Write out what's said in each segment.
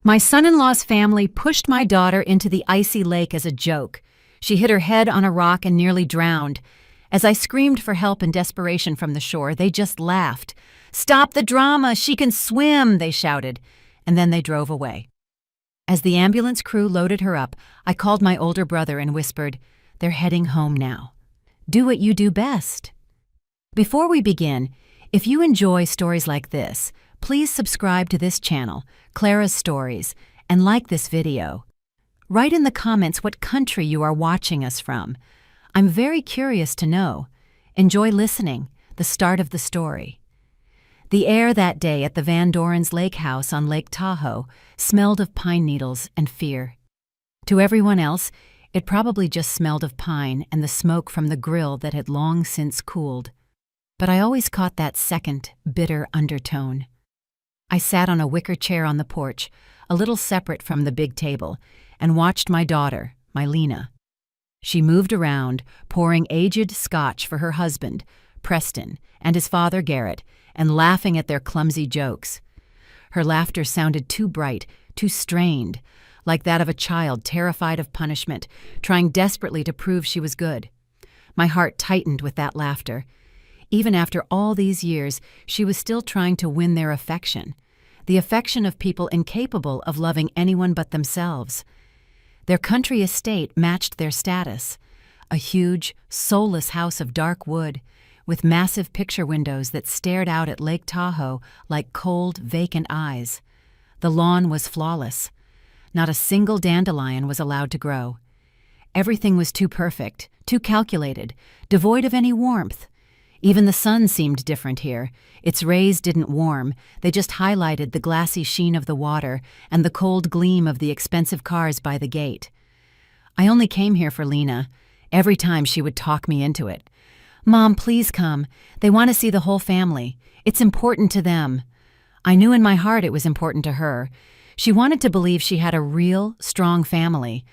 My son-in-law's family pushed my daughter into the icy lake as a joke. She hit her head on a rock and nearly drowned. As I screamed for help in desperation from the shore, they just laughed. "Stop the drama! She can swim!" they shouted, and then they drove away. As the ambulance crew loaded her up, I called my older brother and whispered, "They're heading home now. Do what you do best." Before we begin, if you enjoy stories like this, please subscribe to this channel, Clara's Stories, and like this video. Write in the comments what country you are watching us from. I'm very curious to know. Enjoy listening, the start of the story. The air that day at the Van Doren's lake house on Lake Tahoe smelled of pine needles and fear. To everyone else, it probably just smelled of pine and the smoke from the grill that had long since cooled. But I always caught that second, bitter undertone. I sat on a wicker chair on the porch, a little separate from the big table, and watched my daughter, my Lena. She moved around, pouring aged scotch for her husband, Preston, and his father, Garrett, and laughing at their clumsy jokes. Her laughter sounded too bright, too strained, like that of a child terrified of punishment, trying desperately to prove she was good. My heart tightened with that laughter. Even after all these years, she was still trying to win their affection, the affection of people incapable of loving anyone but themselves. Their country estate matched their status, a huge, soulless house of dark wood, with massive picture windows that stared out at Lake Tahoe like cold, vacant eyes. The lawn was flawless. Not a single dandelion was allowed to grow. Everything was too perfect, too calculated, devoid of any warmth. Even the sun seemed different here. Its rays didn't warm, they just highlighted the glassy sheen of the water and the cold gleam of the expensive cars by the gate. I only came here for Lena. Every time she would talk me into it. "Mom, please come. They want to see the whole family. It's important to them." I knew in my heart it was important to her. She wanted to believe she had a real, strong family.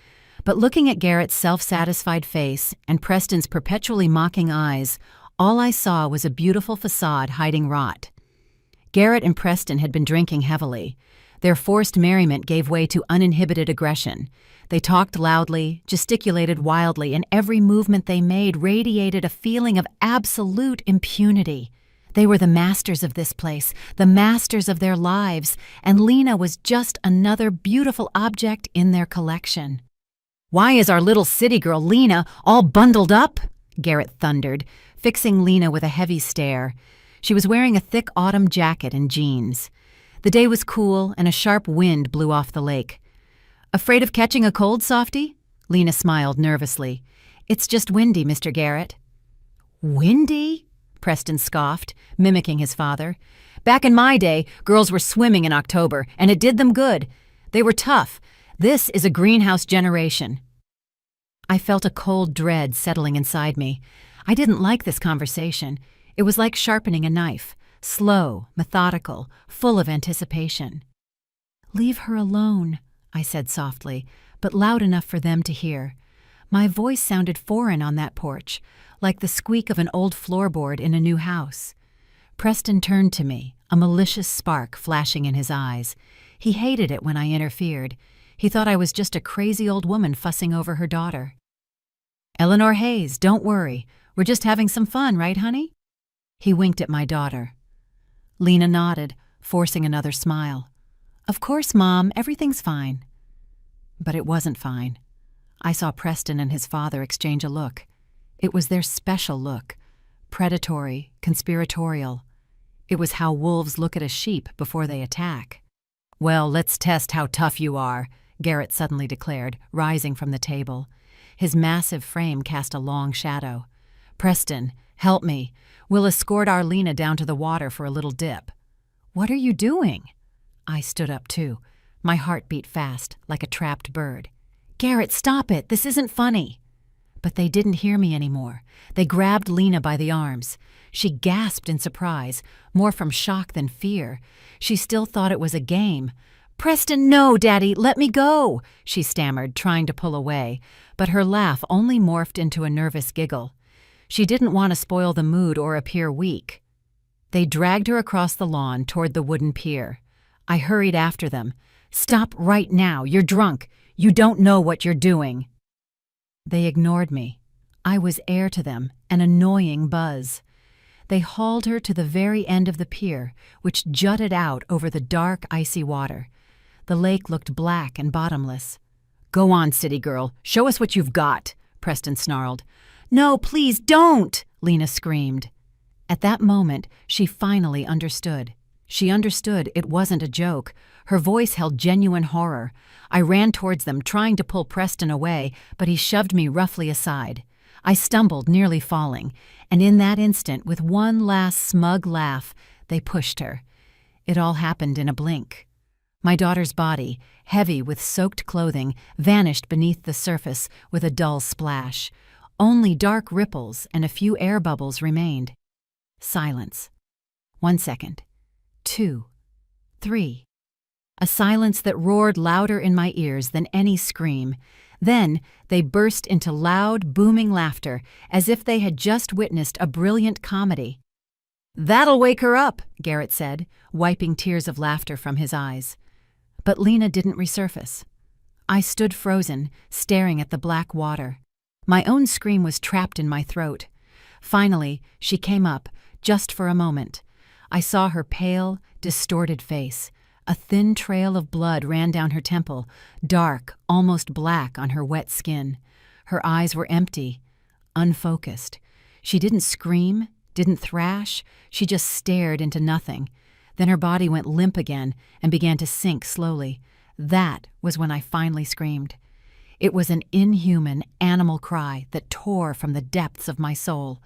But looking at Garrett's self-satisfied face and Preston's perpetually mocking eyes, all I saw was a beautiful facade hiding rot. Garrett and Preston had been drinking heavily. Their forced merriment gave way to uninhibited aggression. They talked loudly, gesticulated wildly, and every movement they made radiated a feeling of absolute impunity. They were the masters of this place, the masters of their lives, and Lena was just another beautiful object in their collection. "Why is our little city girl Lena all bundled up?" Garrett thundered, fixing Lena with a heavy stare. She was wearing a thick autumn jacket and jeans. The day was cool, and a sharp wind blew off the lake. "Afraid of catching a cold, softy?" Lena smiled nervously. "It's just windy, Mr. Garrett." "Windy?" Preston scoffed, mimicking his father. "Back in my day, girls were swimming in October, and it did them good. They were tough. This is a greenhouse generation." I felt a cold dread settling inside me. I didn't like this conversation. It was like sharpening a knife, slow, methodical, full of anticipation. "Leave her alone," I said softly, but loud enough for them to hear. My voice sounded foreign on that porch, like the squeak of an old floorboard in a new house. Preston turned to me, a malicious spark flashing in his eyes. He hated it when I interfered. He thought I was just a crazy old woman fussing over her daughter. "Eleanor Hayes, don't worry. We're just having some fun, right, honey?" He winked at my daughter. Lena nodded, forcing another smile. "Of course, Mom, everything's fine." But it wasn't fine. I saw Preston and his father exchange a look. It was their special look, predatory, conspiratorial. It was how wolves look at a sheep before they attack. "Well, let's test how tough you are," Garrett suddenly declared, rising from the table. His massive frame cast a long shadow. "Preston, help me. We'll escort our Lena down to the water for a little dip." "What are you doing?" I stood up too. My heart beat fast, like a trapped bird. "Garrett, stop it. This isn't funny." But they didn't hear me anymore. They grabbed Lena by the arms. She gasped in surprise, more from shock than fear. She still thought it was a game. "Preston, no, Daddy, let me go," she stammered, trying to pull away, but her laugh only morphed into a nervous giggle. She didn't want to spoil the mood or appear weak. They dragged her across the lawn toward the wooden pier. I hurried after them, "Stop right now, you're drunk. You don't know what you're doing." They ignored me. I was air to them, an annoying buzz. They hauled her to the very end of the pier, which jutted out over the dark, icy water. The lake looked black and bottomless. "Go on, city girl, show us what you've got," Preston snarled. "No, please don't," Lena screamed. At that moment, she finally understood. She understood it wasn't a joke. Her voice held genuine horror. I ran towards them, trying to pull Preston away, but he shoved me roughly aside. I stumbled, nearly falling, and in that instant, with one last smug laugh, they pushed her. It all happened in a blink. My daughter's body, heavy with soaked clothing, vanished beneath the surface with a dull splash. Only dark ripples and a few air bubbles remained. Silence. 1 second. 2. 3. A silence that roared louder in my ears than any scream. Then they burst into loud, booming laughter, as if they had just witnessed a brilliant comedy. "That'll wake her up," Garrett said, wiping tears of laughter from his eyes. But Lena didn't resurface. I stood frozen, staring at the black water. My own scream was trapped in my throat. Finally, she came up, just for a moment. I saw her pale, distorted face. A thin trail of blood ran down her temple, dark, almost black on her wet skin. Her eyes were empty, unfocused. She didn't scream, didn't thrash, she just stared into nothing. Then her body went limp again and began to sink slowly. That was when I finally screamed. It was an inhuman, animal cry that tore from the depths of my soul.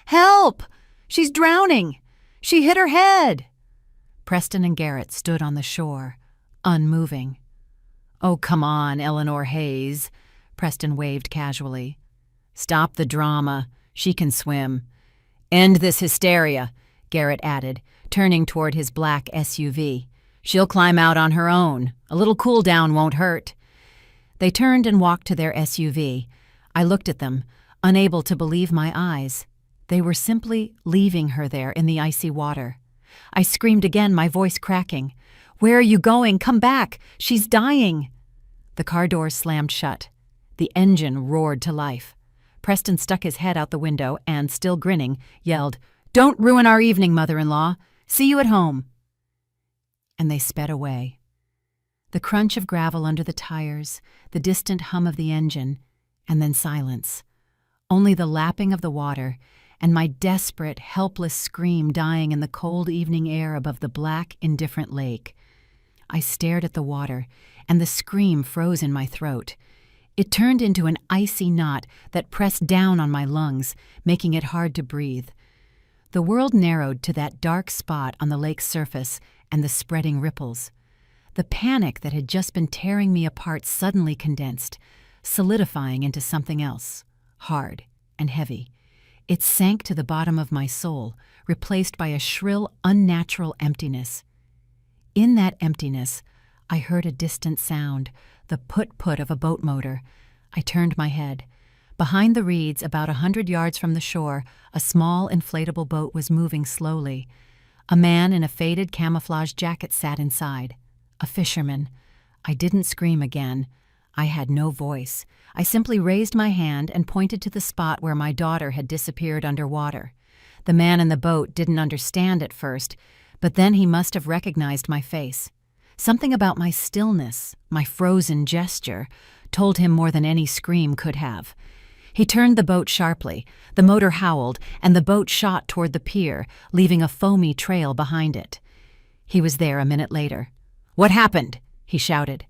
"Help! She's drowning! She hit her head!" Preston and Garrett stood on the shore, unmoving. "Oh, come on, Eleanor Hayes," Preston waved casually. "Stop the drama. She can swim." "End this hysteria," Garrett added, turning toward his black SUV. "She'll climb out on her own. A little cool down won't hurt." They turned and walked to their SUV. I looked at them, unable to believe my eyes. They were simply leaving her there in the icy water. I screamed again, my voice cracking. "Where are you going? Come back! She's dying!" The car doors slammed shut. The engine roared to life. Preston stuck his head out the window and, still grinning, yelled, "Don't ruin our evening, mother-in-law. See you at home." And they sped away. The crunch of gravel under the tires, the distant hum of the engine, and then silence. Only the lapping of the water and my desperate, helpless scream dying in the cold evening air above the black, indifferent lake. I stared at the water, and the scream froze in my throat. It turned into an icy knot that pressed down on my lungs, making it hard to breathe. The world narrowed to that dark spot on the lake's surface and the spreading ripples. The panic that had just been tearing me apart suddenly condensed, solidifying into something else, hard and heavy. It sank to the bottom of my soul, replaced by a shrill, unnatural emptiness. In that emptiness, I heard a distant sound, the put-put of a boat motor. I turned my head. Behind the reeds, about 100 yards from the shore, a small inflatable boat was moving slowly. A man in a faded camouflage jacket sat inside. A fisherman. I didn't scream again. I had no voice. I simply raised my hand and pointed to the spot where my daughter had disappeared underwater. The man in the boat didn't understand at first, but then he must have recognized my face. Something about my stillness, my frozen gesture, told him more than any scream could have. He turned the boat sharply, the motor howled, and the boat shot toward the pier, leaving a foamy trail behind it. He was there a minute later. "What happened?" he shouted.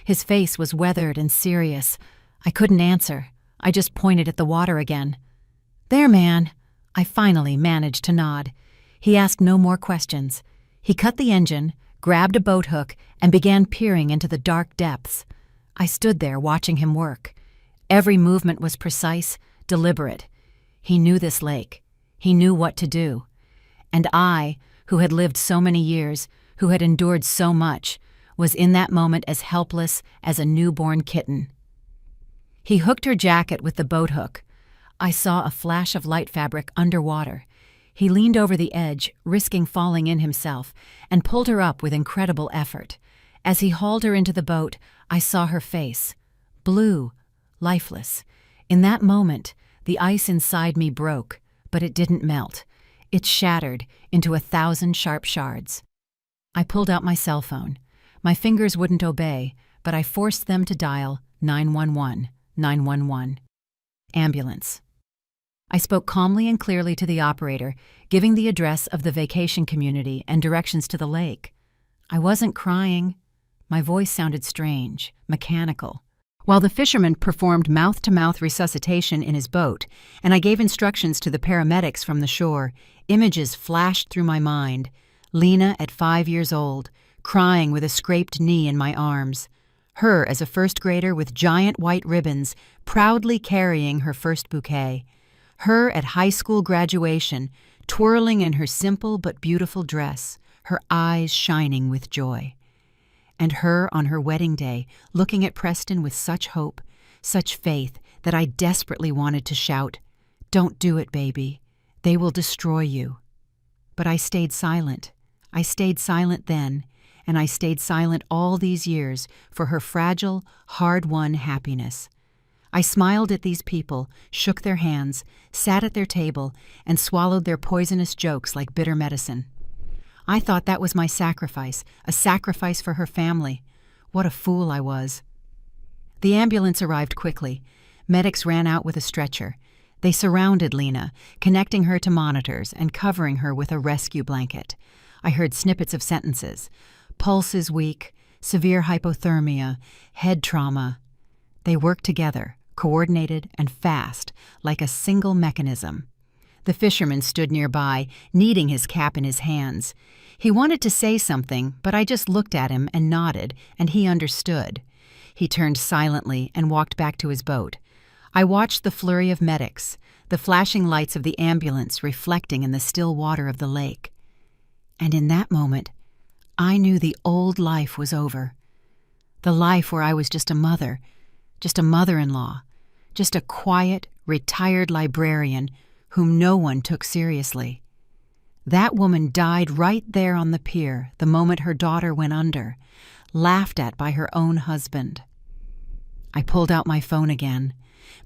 His face was weathered and serious. I couldn't answer. I just pointed at the water again. "There, man." I finally managed to nod. He asked no more questions. He cut the engine, grabbed a boat hook, and began peering into the dark depths. I stood there watching him work. Every movement was precise, deliberate. He knew this lake. He knew what to do. And I, who had lived so many years, who had endured so much, was in that moment as helpless as a newborn kitten. He hooked her jacket with the boat hook. I saw a flash of light fabric underwater. He leaned over the edge, risking falling in himself, and pulled her up with incredible effort. As he hauled her into the boat, I saw her face. Blue, lifeless. In that moment, the ice inside me broke, but it didn't melt. It shattered into 1,000 sharp shards. I pulled out my cell phone. My fingers wouldn't obey, but I forced them to dial 911, 911. Ambulance. I spoke calmly and clearly to the operator, giving the address of the vacation community and directions to the lake. I wasn't crying. My voice sounded strange, mechanical. While the fisherman performed mouth-to-mouth resuscitation in his boat, and I gave instructions to the paramedics from the shore, images flashed through my mind. Lena at 5 years old, crying with a scraped knee in my arms. Her as a first grader with giant white ribbons, proudly carrying her first bouquet. Her at high school graduation, twirling in her simple but beautiful dress, her eyes shining with joy. And her on her wedding day, looking at Preston with such hope, such faith, that I desperately wanted to shout, "Don't do it, baby. They will destroy you." But I stayed silent. I stayed silent then, and I stayed silent all these years for her fragile, hard-won happiness. I smiled at these people, shook their hands, sat at their table, and swallowed their poisonous jokes like bitter medicine. I thought that was my sacrifice, a sacrifice for her family. What a fool I was. The ambulance arrived quickly. Medics ran out with a stretcher. They surrounded Lena, connecting her to monitors and covering her with a rescue blanket. I heard snippets of sentences. Pulse is weak, severe hypothermia, head trauma. They worked together, coordinated and fast, like a single mechanism. The fisherman stood nearby, kneading his cap in his hands. He wanted to say something, but I just looked at him and nodded, and he understood. He turned silently and walked back to his boat. I watched the flurry of medics, the flashing lights of the ambulance reflecting in the still water of the lake. And in that moment, I knew the old life was over. The life where I was just a mother-in-law, just a quiet, retired librarian whom no one took seriously. That woman died right there on the pier the moment her daughter went under, laughed at by her own husband. I pulled out my phone again.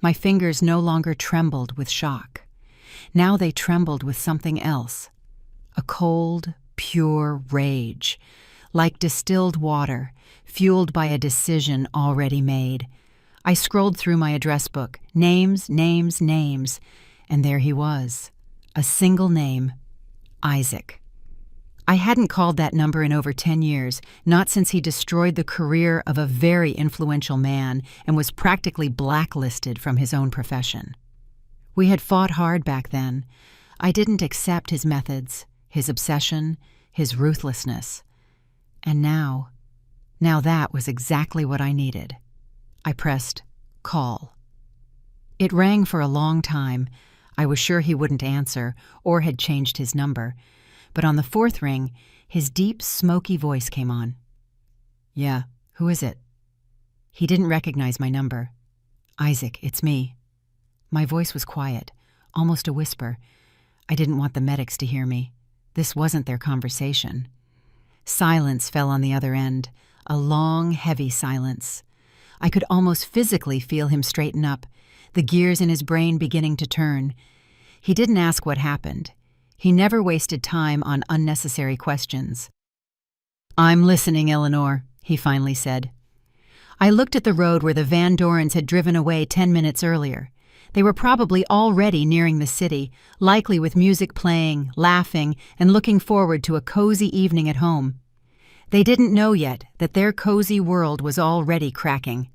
My fingers no longer trembled with shock. Now they trembled with something else. A cold, pure rage, like distilled water, fueled by a decision already made. I scrolled through my address book, names, and there he was. A single name, Isaac. I hadn't called that number in over 10 years, not since he destroyed the career of a very influential man and was practically blacklisted from his own profession. We had fought hard back then. I didn't accept his methods, his obsession, his ruthlessness. And now that was exactly what I needed. I pressed call. It rang for a long time. I was sure he wouldn't answer or had changed his number. But on the fourth ring, his deep, smoky voice came on. "Yeah, who is it?" He didn't recognize my number. "Isaac, it's me." My voice was quiet, almost a whisper. I didn't want the medics to hear me. This wasn't their conversation. Silence fell on the other end, a long, heavy silence. I could almost physically feel him straighten up, the gears in his brain beginning to turn. He didn't ask what happened. He never wasted time on unnecessary questions. "I'm listening, Eleanor," he finally said. I looked at the road where the Van Dorens had driven away 10 minutes earlier. They were probably already nearing the city, likely with music playing, laughing, and looking forward to a cozy evening at home. They didn't know yet that their cozy world was already cracking.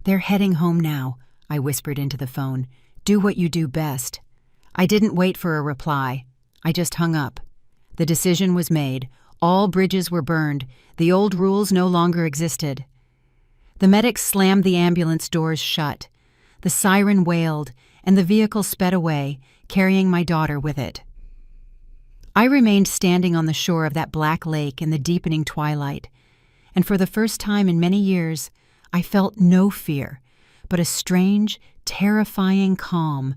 "They're heading home now," I whispered into the phone. "Do what you do best." I didn't wait for a reply. I just hung up. The decision was made. All bridges were burned. The old rules no longer existed. The medics slammed the ambulance doors shut. The siren wailed, and the vehicle sped away, carrying my daughter with it. I remained standing on the shore of that black lake in the deepening twilight, and for the first time in many years, I felt no fear, but a strange, terrifying calm,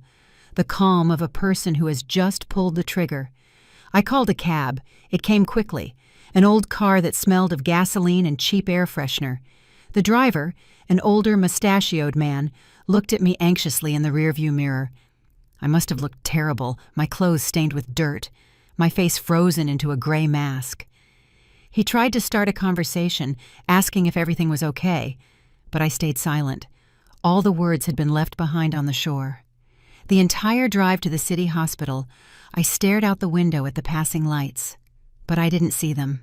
the calm of a person who has just pulled the trigger. I called a cab. It came quickly, an old car that smelled of gasoline and cheap air freshener. The driver, an older, mustachioed man, looked at me anxiously in the rearview mirror. I must have looked terrible, my clothes stained with dirt, my face frozen into a gray mask. He tried to start a conversation, asking if everything was okay, but I stayed silent. All the words had been left behind on the shore. The entire drive to the city hospital, I stared out the window at the passing lights, but I didn't see them.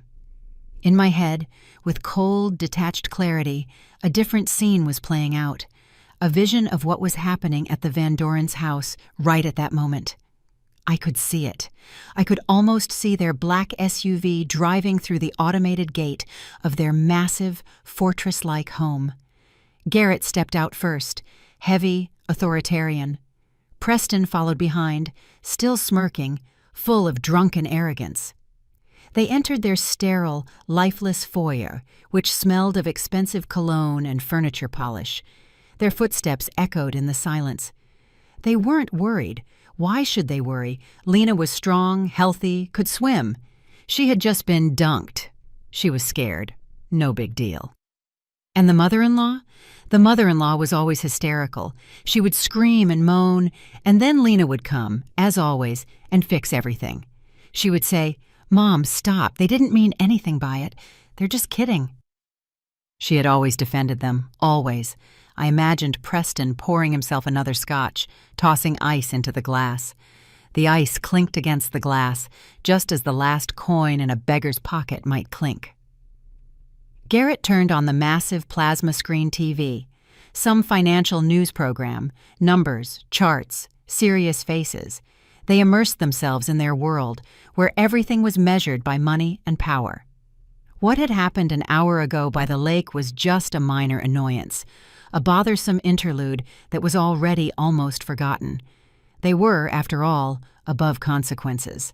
In my head, with cold, detached clarity, a different scene was playing out, a vision of what was happening at the Van Doren's house right at that moment. I could see it. I could almost see their black SUV driving through the automated gate of their massive, fortress-like home. Garrett stepped out first, heavy, authoritarian. Preston followed behind, still smirking, full of drunken arrogance. They entered their sterile, lifeless foyer, which smelled of expensive cologne and furniture polish. Their footsteps echoed in the silence. They weren't worried. Why should they worry? Lena was strong, healthy, could swim. She had just been dunked. She was scared. No big deal. And the mother-in-law? The mother-in-law was always hysterical. She would scream and moan, and then Lena would come, as always, and fix everything. She would say, "Mom, stop. They didn't mean anything by it. They're just kidding." She had always defended them, always. I imagined Preston pouring himself another scotch, tossing ice into the glass. The ice clinked against the glass, just as the last coin in a beggar's pocket might clink. Garrett turned on the massive plasma screen TV. Some financial news program, numbers, charts, serious faces. They immersed themselves in their world, where everything was measured by money and power. What had happened an hour ago by the lake was just a minor annoyance, a bothersome interlude that was already almost forgotten. They were, after all, above consequences.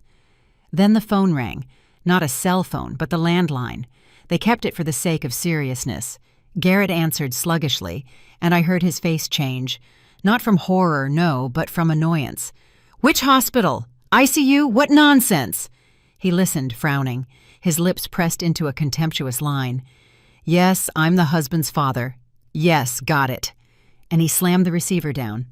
Then the phone rang, not a cell phone, but the landline. They kept it for the sake of seriousness. Garrett answered sluggishly, and I heard his face change. Not from horror, no, but from annoyance. "Which hospital? ICU? What nonsense?" He listened, frowning, his lips pressed into a contemptuous line. "Yes, I'm the husband's father. Yes, got it." And he slammed the receiver down.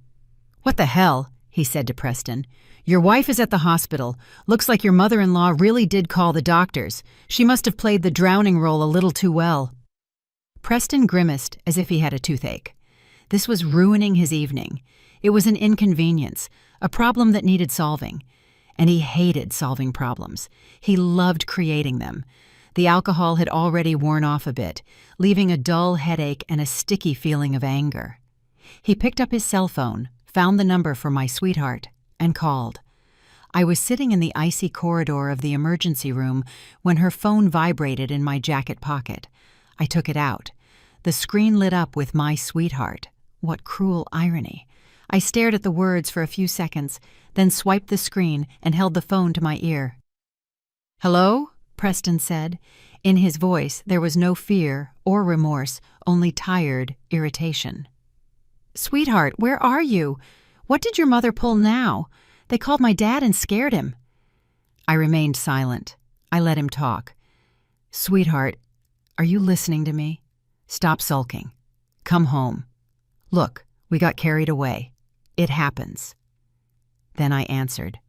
"What the hell?" he said to Preston. "Your wife is at the hospital. Looks like your mother-in-law really did call the doctors. She must have played the drowning role a little too well." Preston grimaced as if he had a toothache. This was ruining his evening. It was an inconvenience, a problem that needed solving. And he hated solving problems. He loved creating them. The alcohol had already worn off a bit, leaving a dull headache and a sticky feeling of anger. He picked up his cell phone, found the number for my sweetheart, and called. I was sitting in the icy corridor of the emergency room when her phone vibrated in my jacket pocket. I took it out. The screen lit up with my sweetheart. What cruel irony. I stared at the words for a few seconds, then swiped the screen and held the phone to my ear. "Hello?" Preston said. In his voice there was no fear or remorse, only tired irritation. "Sweetheart, where are you? What did your mother pull now? They called my dad and scared him." I remained silent. I let him talk. "Sweetheart, are you listening to me? Stop sulking. Come home. Look, we got carried away. It happens." Then I answered.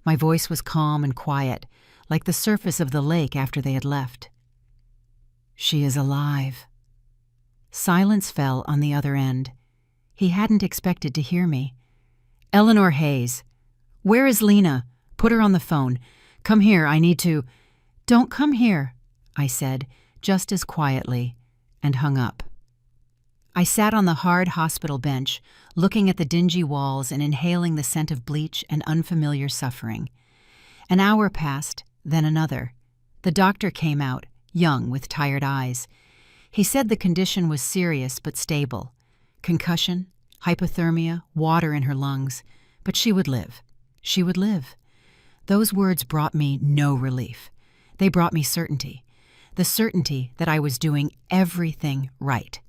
My voice was calm and quiet, like the surface of the lake after they had left. "She is alive." Silence fell on the other end. He hadn't expected to hear me. "Eleanor Hayes. Where is Lena? Put her on the phone. Come here, I need to—" "Don't come here," I said, just as quietly, and hung up. I sat on the hard hospital bench, looking at the dingy walls and inhaling the scent of bleach and unfamiliar suffering. An hour passed, then another. The doctor came out, young with tired eyes. He said the condition was serious but stable. Concussion, hypothermia, water in her lungs. But she would live. She would live. Those words brought me no relief. They brought me certainty. The certainty that I was doing everything right.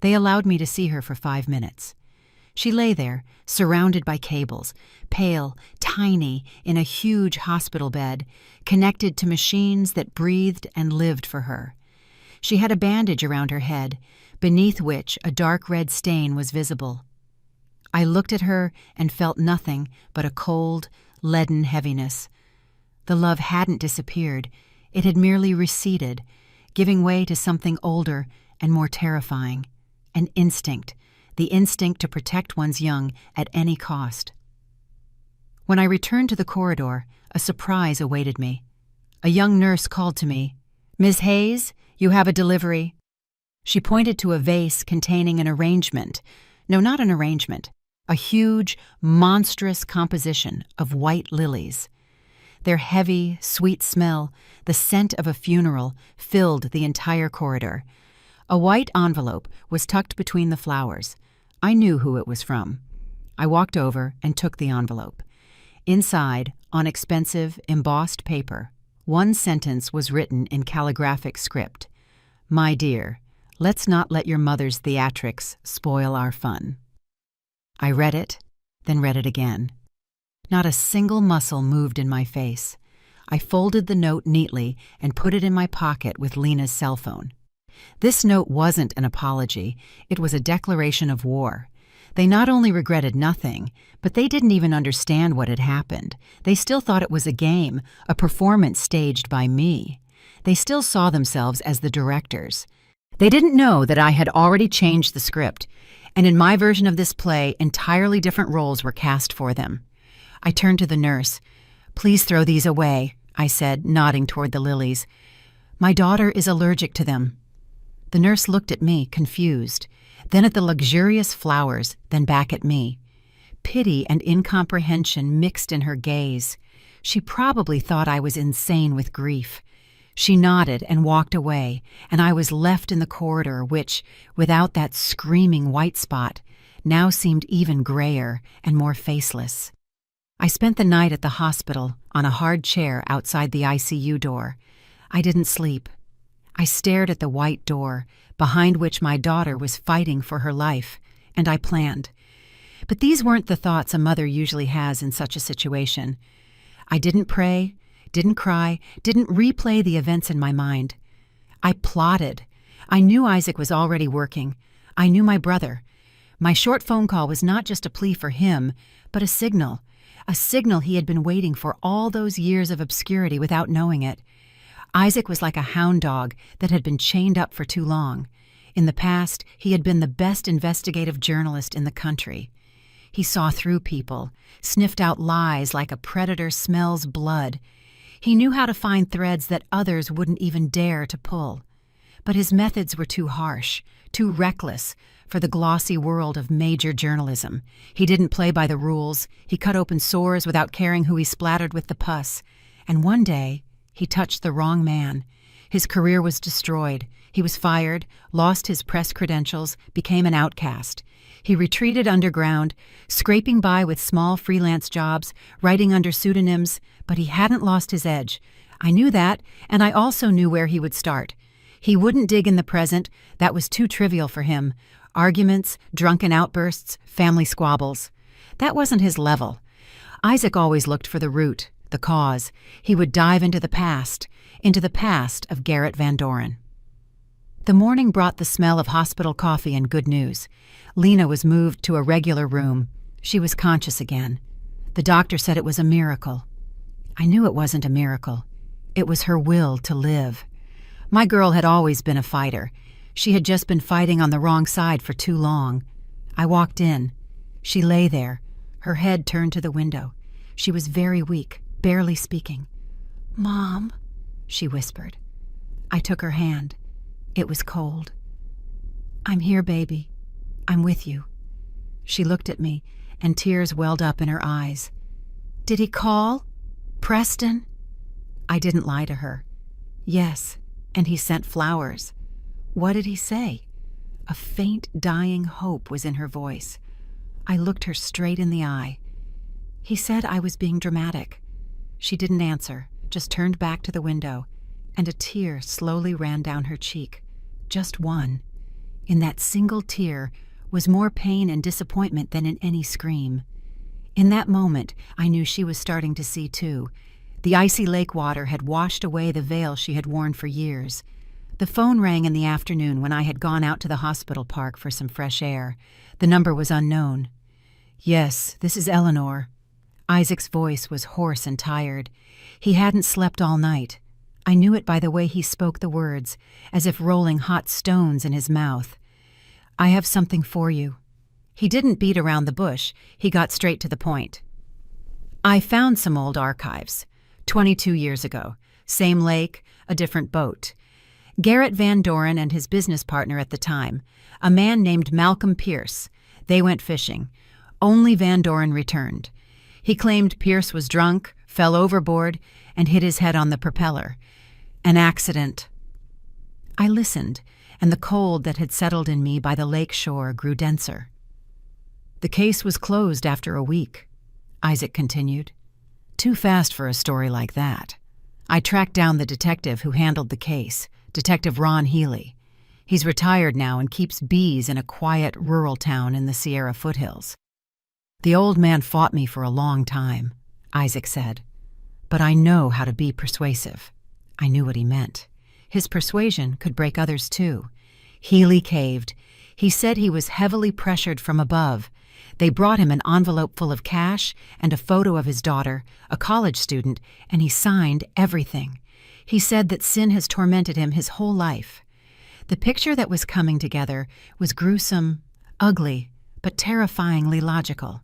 They allowed me to see her for 5 minutes. She lay there, surrounded by cables, pale, tiny, in a huge hospital bed, connected to machines that breathed and lived for her. She had a bandage around her head, beneath which a dark red stain was visible. I looked at her and felt nothing but a cold, leaden heaviness. The love hadn't disappeared. It had merely receded, giving way to something older and more terrifying. An instinct, the instinct to protect one's young at any cost. When I returned to the corridor, a surprise awaited me. A young nurse called to me, "Miss Hayes, you have a delivery." She pointed to a vase containing an arrangement. No, not an arrangement. A huge, monstrous composition of white lilies. Their heavy, sweet smell, the scent of a funeral, filled the entire corridor. A white envelope was tucked between the flowers. I knew who it was from. I walked over and took the envelope. Inside, on expensive, embossed paper, one sentence was written in calligraphic script. "My dear, let's not let your mother's theatrics spoil our fun." I read it, then read it again. Not a single muscle moved in my face. I folded the note neatly and put it in my pocket with Lena's cell phone. This note wasn't an apology, it was a declaration of war. They not only regretted nothing, but they didn't even understand what had happened. They still thought it was a game, a performance staged by me. They still saw themselves as the directors. They didn't know that I had already changed the script, and in my version of this play, entirely different roles were cast for them. I turned to the nurse. "Please throw these away," I said, nodding toward the lilies. "My daughter is allergic to them." The nurse looked at me, confused, then at the luxurious flowers, then back at me. Pity and incomprehension mixed in her gaze. She probably thought I was insane with grief. She nodded and walked away, and I was left in the corridor which, without that screaming white spot, now seemed even grayer and more faceless. I spent the night at the hospital on a hard chair outside the ICU door. I didn't sleep. I stared at the white door, behind which my daughter was fighting for her life, and I planned. But these weren't the thoughts a mother usually has in such a situation. I didn't pray, didn't cry, didn't replay the events in my mind. I plotted. I knew Isaac was already working. I knew my brother. My short phone call was not just a plea for him, but a signal he had been waiting for all those years of obscurity without knowing it. Isaac was like a hound dog that had been chained up for too long. In the past, he had been the best investigative journalist in the country. He saw through people, sniffed out lies like a predator smells blood. He knew how to find threads that others wouldn't even dare to pull. But his methods were too harsh, too reckless for the glossy world of major journalism. He didn't play by the rules. He cut open sores without caring who he splattered with the pus. And one day, he touched the wrong man. His career was destroyed. He was fired, lost his press credentials, became an outcast. He retreated underground, scraping by with small freelance jobs, writing under pseudonyms, but he hadn't lost his edge. I knew that, and I also knew where he would start. He wouldn't dig in the present. That was too trivial for him. Arguments, drunken outbursts, family squabbles. That wasn't his level. Isaac always looked for the root, the cause. He would dive into the past of Garrett Van Doren. The morning brought the smell of hospital coffee and good news. Lena was moved to a regular room. She was conscious again. The doctor said it was a miracle. I knew it wasn't a miracle. It was her will to live. My girl had always been a fighter. She had just been fighting on the wrong side for too long. I walked in. She lay there, her head turned to the window. She was very weak, barely speaking. "Mom," she whispered. I took her hand. It was cold. "I'm here, baby. I'm with you." She looked at me, and tears welled up in her eyes. "Did he call? Preston?" I didn't lie to her. "Yes, and he sent flowers." "What did he say?" A faint, dying hope was in her voice. I looked her straight in the eye. "He said I was being dramatic." She didn't answer, just turned back to the window, and a tear slowly ran down her cheek. Just one. In that single tear was more pain and disappointment than in any scream. In that moment, I knew she was starting to see too. The icy lake water had washed away the veil she had worn for years. The phone rang in the afternoon when I had gone out to the hospital park for some fresh air. The number was unknown. "Yes, this is Eleanor." Isaac's voice was hoarse and tired. He hadn't slept all night. I knew it by the way he spoke the words, as if rolling hot stones in his mouth. "I have something for you." He didn't beat around the bush. He got straight to the point. I found some old archives. 22 years ago. Same lake, a different boat. Garrett Van Doren and his business partner at the time, a man named Malcolm Pierce. They went fishing. Only Van Doren returned. He claimed Pierce was drunk, fell overboard, and hit his head on the propeller. An accident. I listened, and the cold that had settled in me by the lake shore grew denser. "The case was closed after a week," Isaac continued. "Too fast for a story like that. I tracked down the detective who handled the case, Detective Ron Healy. He's retired now and keeps bees in a quiet rural town in the Sierra foothills. The old man fought me for a long time," Isaac said. "But I know how to be persuasive." I knew what he meant. His persuasion could break others too. Healy caved. He said he was heavily pressured from above. They brought him an envelope full of cash and a photo of his daughter, a college student, and he signed everything. He said that sin has tormented him his whole life. The picture that was coming together was gruesome, ugly, but terrifyingly logical.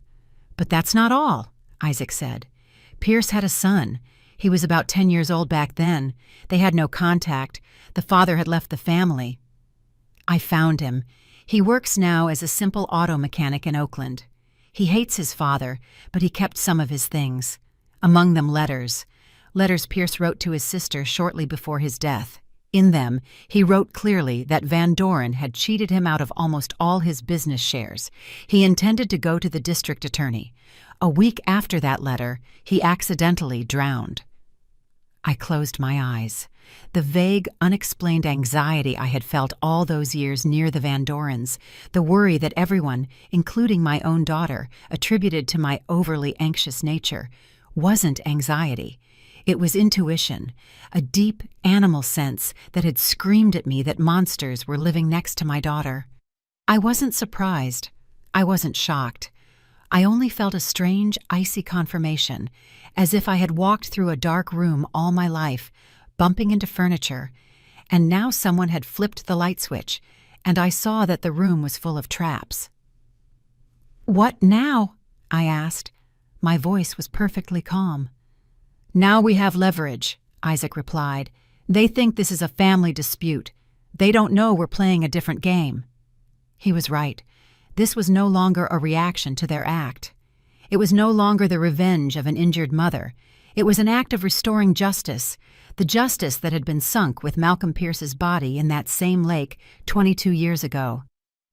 "But that's not all," Isaac said. "Pierce had a son. He was about 10 years old back then. They had no contact. The father had left the family. I found him. He works now as a simple auto mechanic in Oakland. He hates his father, but he kept some of his things. Among them letters. Letters Pierce wrote to his sister shortly before his death. In them, he wrote clearly that Van Doren had cheated him out of almost all his business shares. He intended to go to the district attorney. A week after that letter, he accidentally drowned. I closed my eyes. The vague, unexplained anxiety I had felt all those years near the Van Dorens, the worry that everyone, including my own daughter, attributed to my overly anxious nature, wasn't anxiety. It was intuition, a deep animal sense that had screamed at me that monsters were living next to my daughter. I wasn't surprised. I wasn't shocked. I only felt a strange, icy confirmation, as if I had walked through a dark room all my life, bumping into furniture, and now someone had flipped the light switch, and I saw that the room was full of traps. "What now?" I asked. My voice was perfectly calm. "Now we have leverage," Isaac replied. "They think this is a family dispute. They don't know we're playing a different game." He was right. This was no longer a reaction to their act. It was no longer the revenge of an injured mother. It was an act of restoring justice, the justice that had been sunk with Malcolm Pierce's body in that same lake 22 years ago.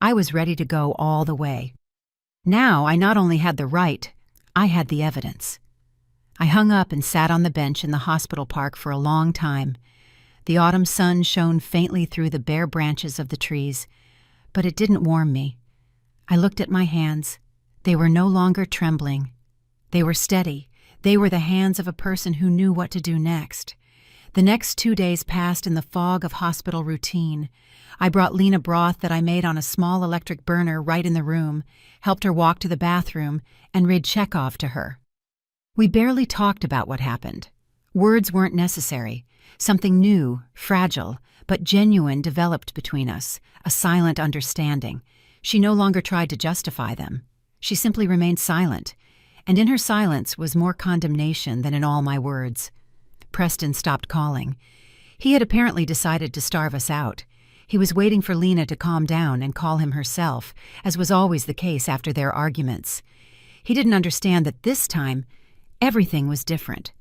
I was ready to go all the way. Now I not only had the right, I had the evidence. I hung up and sat on the bench in the hospital park for a long time. The autumn sun shone faintly through the bare branches of the trees, but it didn't warm me. I looked at my hands. They were no longer trembling. They were steady. They were the hands of a person who knew what to do next. The next 2 days passed in the fog of hospital routine. I brought Lena broth that I made on a small electric burner right in the room, helped her walk to the bathroom, and read Chekhov to her. We barely talked about what happened. Words weren't necessary. Something new, fragile, but genuine developed between us, a silent understanding. She no longer tried to justify them. She simply remained silent, and in her silence was more condemnation than in all my words. Preston stopped calling. He had apparently decided to starve us out. He was waiting for Lena to calm down and call him herself, as was always the case after their arguments. He didn't understand that this time, everything was different.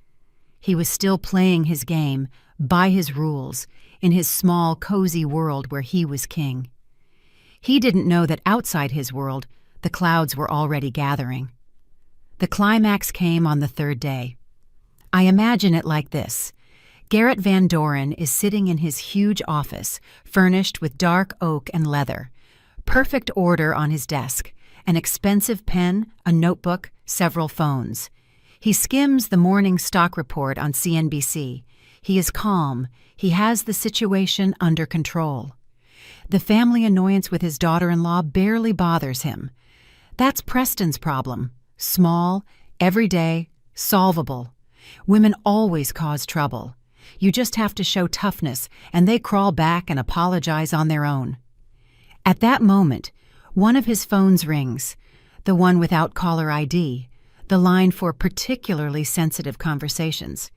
He was still playing his game, by his rules, in his small, cozy world where he was king. He didn't know that outside his world, the clouds were already gathering. The climax came on the third day. I imagine it like this. Garrett Van Doren is sitting in his huge office, furnished with dark oak and leather. perfect order on his desk: an expensive pen, a notebook, several phones. He skims the morning stock report on CNBC. He is calm. He has the situation under control. The family annoyance with his daughter-in-law barely bothers him. That's Preston's problem. Small, everyday, solvable. Women always cause trouble. You just have to show toughness, and they crawl back and apologize on their own. At that moment, one of his phones rings, the one without caller ID, the line for particularly sensitive conversations.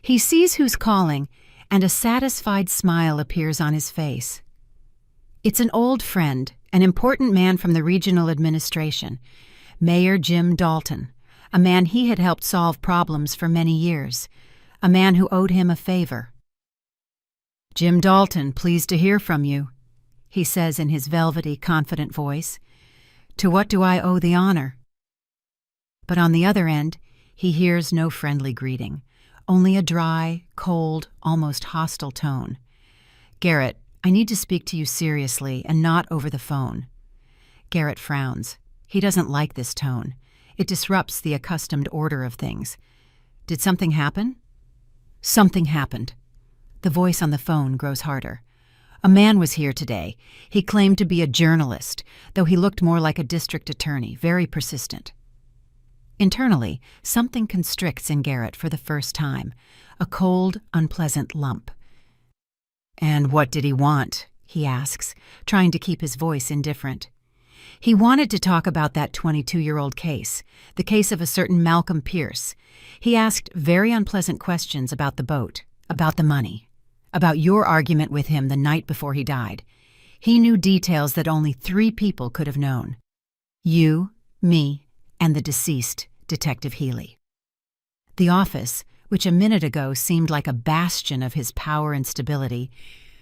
He sees who's calling, and a satisfied smile appears on his face. It's an old friend, an important man from the regional administration, Mayor Jim Dalton, a man he had helped solve problems for many years, a man who owed him a favor. "Jim Dalton, pleased to hear from you," he says in his velvety, confident voice. "To what do I owe the honor?" But on the other end, he hears no friendly greeting, only a dry, cold, almost hostile tone. "Garrett, I need to speak to you seriously and not over the phone." Garrett frowns. He doesn't like this tone. It disrupts the accustomed order of things. "Did something happen?" "Something happened." The voice on the phone grows harder. "A man was here today. He claimed to be a journalist, though he looked more like a district attorney, very persistent." Internally, something constricts in Garrett for the first time, a cold, unpleasant lump. "And what did he want?" he asks, trying to keep his voice indifferent. He wanted to talk about that 22-year-old case, the case of a certain Malcolm Pierce. He asked very unpleasant questions about the boat, about the money, about your argument with him the night before he died. He knew details that only 3 people could have known: you, me, and the deceased, Detective Healy. The office, which a minute ago seemed like a bastion of his power and stability,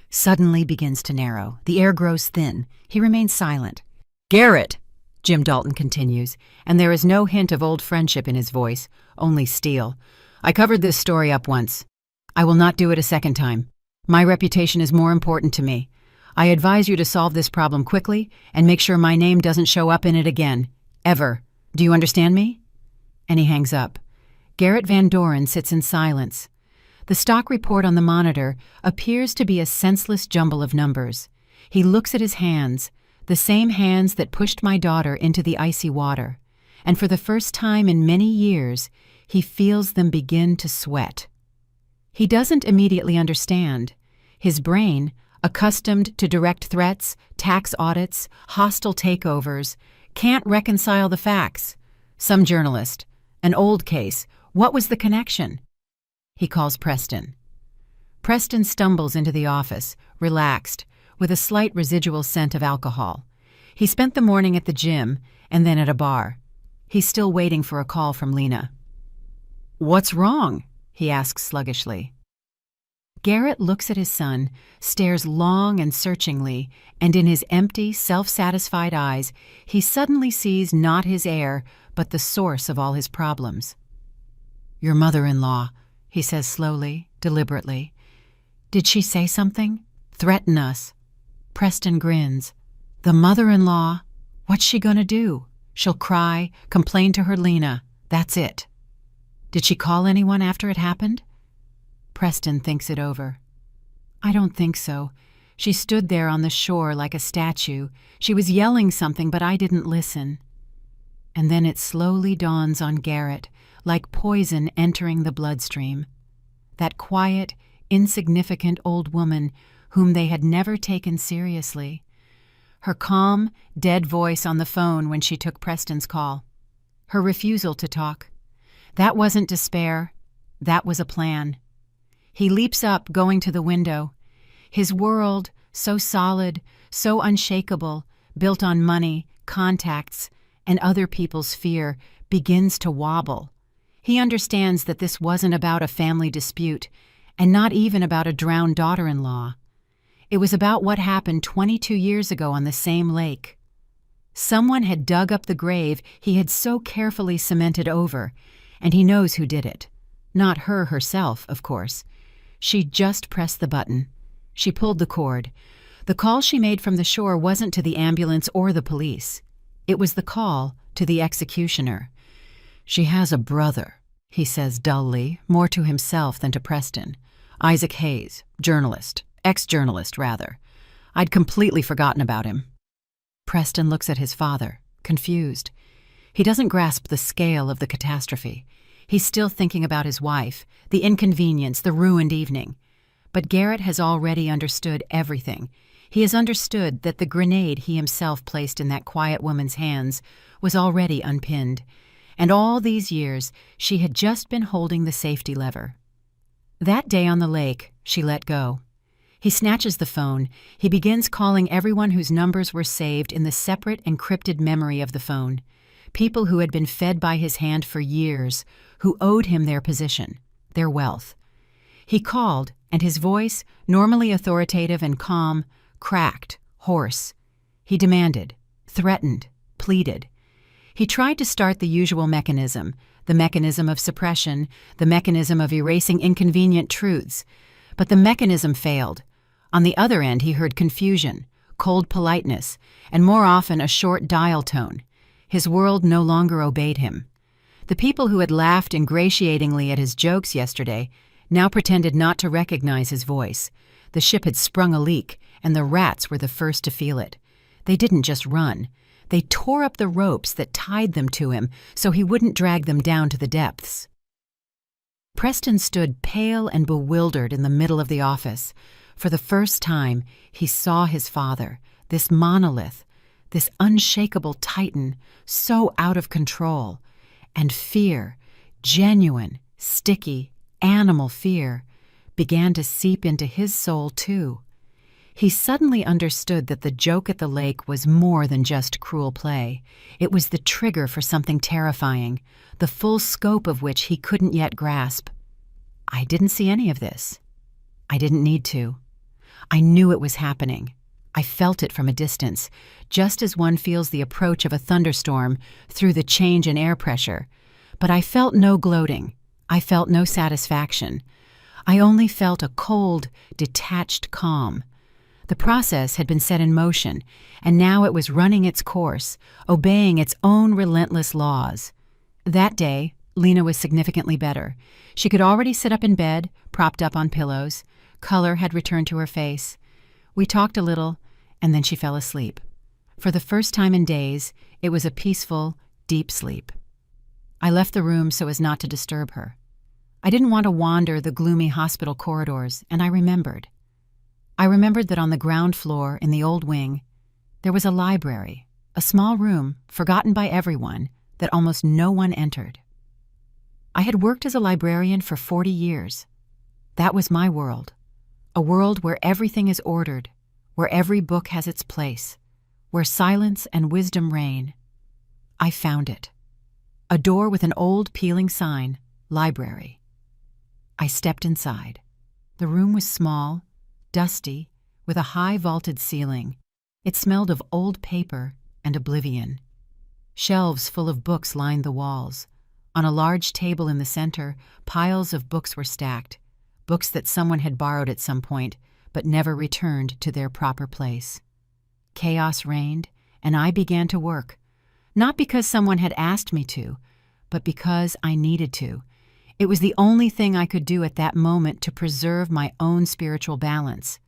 suddenly begins to narrow. The air grows thin. He remains silent. "Garrett," Jim Dalton continues, and there is no hint of old friendship in his voice, only steel. "I covered this story up once. I will not do it a second time. My reputation is more important to me. I advise you to solve this problem quickly and make sure my name doesn't show up in it again. Ever. Do you understand me?" And he hangs up. Garrett Van Doren sits in silence. The stock report on the monitor appears to be a senseless jumble of numbers. He looks at his hands, the same hands that pushed my daughter into the icy water, and for the first time in many years, he feels them begin to sweat. He doesn't immediately understand. His brain, accustomed to direct threats, tax audits, hostile takeovers, can't reconcile the facts. Some journalist, an old case, what was the connection? He calls Preston. Preston stumbles into the office, relaxed, with a slight residual scent of alcohol. He spent the morning at the gym and then at a bar. He's still waiting for a call from Lena. "What's wrong?" he asks sluggishly. Garrett looks at his son, stares long and searchingly, and in his empty, self-satisfied eyes, he suddenly sees not his heir, but the source of all his problems. "Your mother-in-law," he says slowly, deliberately. "Did she say something? Threaten us?" Preston grins. "The mother-in-law? What's she gonna do? She'll cry, complain to her Lena. That's it." "Did she call anyone after it happened?" Preston thinks it over. "I don't think so. She stood there on the shore like a statue. She was yelling something, but I didn't listen." And then it slowly dawns on Garrett, like poison entering the bloodstream. That quiet, insignificant old woman whom they had never taken seriously. Her calm, dead voice on the phone when she took Preston's call. Her refusal to talk. That wasn't despair. That was a plan. He leaps up, going to the window. His world, so solid, so unshakable, built on money, contacts, and other people's fear, begins to wobble. He understands that this wasn't about a family dispute, and not even about a drowned daughter-in-law. It was about what happened 22 years ago on the same lake. Someone had dug up the grave he had so carefully cemented over, and he knows who did it. Not her herself, of course. She just pressed the button. She pulled the cord. The call she made from the shore wasn't to the ambulance or the police. It was the call to the executioner. "She has a brother," he says dully, more to himself than to Preston. "Isaac Hayes, journalist. Ex-journalist, rather. I'd completely forgotten about him." Preston looks at his father, confused. He doesn't grasp the scale of the catastrophe. He's still thinking about his wife, the inconvenience, the ruined evening. But Garrett has already understood everything. He has understood that the grenade he himself placed in that quiet woman's hands was already unpinned. And all these years, she had just been holding the safety lever. That day on the lake, she let go. He snatches the phone. He begins calling everyone whose numbers were saved in the separate, encrypted memory of the phone. People who had been fed by his hand for years, who owed him their position, their wealth. He called, and his voice, normally authoritative and calm, cracked, hoarse. He demanded, threatened, pleaded. He tried to start the usual mechanism, the mechanism of suppression, the mechanism of erasing inconvenient truths. But the mechanism failed. On the other end, he heard confusion, cold politeness, and more often a short dial tone. His world no longer obeyed him. The people who had laughed ingratiatingly at his jokes yesterday now pretended not to recognize his voice. The ship had sprung a leak, and the rats were the first to feel it. They didn't just run. They tore up the ropes that tied them to him so he wouldn't drag them down to the depths. Preston stood pale and bewildered in the middle of the office. For the first time, he saw his father, this monolith, this unshakable titan, so out of control. And fear, genuine, sticky, animal fear, began to seep into his soul too. He suddenly understood that the joke at the lake was more than just cruel play. It was the trigger for something terrifying, the full scope of which he couldn't yet grasp. I didn't see any of this. I didn't need to. I knew it was happening. I felt it from a distance, just as one feels the approach of a thunderstorm through the change in air pressure. But I felt no gloating. I felt no satisfaction. I only felt a cold, detached calm. The process had been set in motion, and now it was running its course, obeying its own relentless laws. That day, Lena was significantly better. She could already sit up in bed, propped up on pillows. Color had returned to her face. We talked a little, and then she fell asleep. For the first time in days, it was a peaceful, deep sleep. I left the room so as not to disturb her. I didn't want to wander the gloomy hospital corridors, and I remembered. I remembered that on the ground floor in the old wing, there was a library, a small room, forgotten by everyone, that almost no one entered. I had worked as a librarian for 40 years. That was my world. A world where everything is ordered, where every book has its place, where silence and wisdom reign. I found it. A door with an old peeling sign, library. I stepped inside. The room was small, dusty, with a high vaulted ceiling. It smelled of old paper and oblivion. Shelves full of books lined the walls. On a large table in the center, piles of books were stacked, books that someone had borrowed at some point, but never returned to their proper place. Chaos reigned, and I began to work, not because someone had asked me to, but because I needed to. It was the only thing I could do at that moment to preserve my own spiritual balance.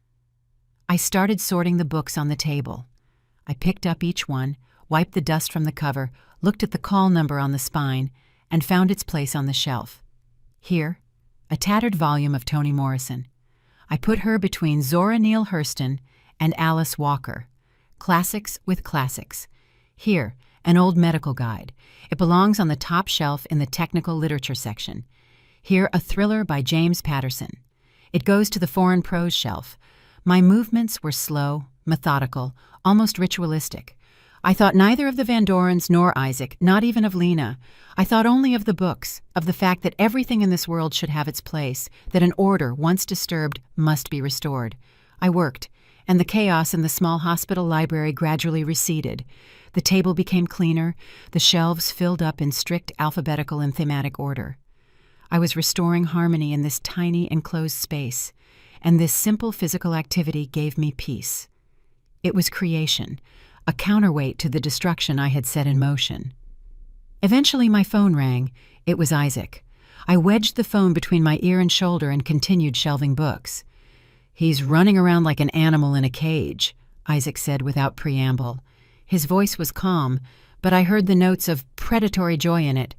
I started sorting the books on the table. I picked up each one, wiped the dust from the cover, looked at the call number on the spine, and found its place on the shelf. Here, a tattered volume of Toni Morrison. I put her between Zora Neale Hurston and Alice Walker. Classics with classics. Here, an old medical guide. It belongs on the top shelf in the technical literature section. Here, a thriller by James Patterson. It goes to the foreign prose shelf. My movements were slow, methodical, almost ritualistic. I thought neither of the Van Dorens nor Isaac, not even of Lena. I thought only of the books, of the fact that everything in this world should have its place, that an order, once disturbed, must be restored. I worked, and the chaos in the small hospital library gradually receded. The table became cleaner, the shelves filled up in strict alphabetical and thematic order. I was restoring harmony in this tiny enclosed space, and this simple physical activity gave me peace. It was creation, a counterweight to the destruction I had set in motion. Eventually my phone rang. It was Isaac. I wedged the phone between my ear and shoulder and continued shelving books. "He's running around like an animal in a cage," Isaac said without preamble. His voice was calm, but I heard the notes of predatory joy in it.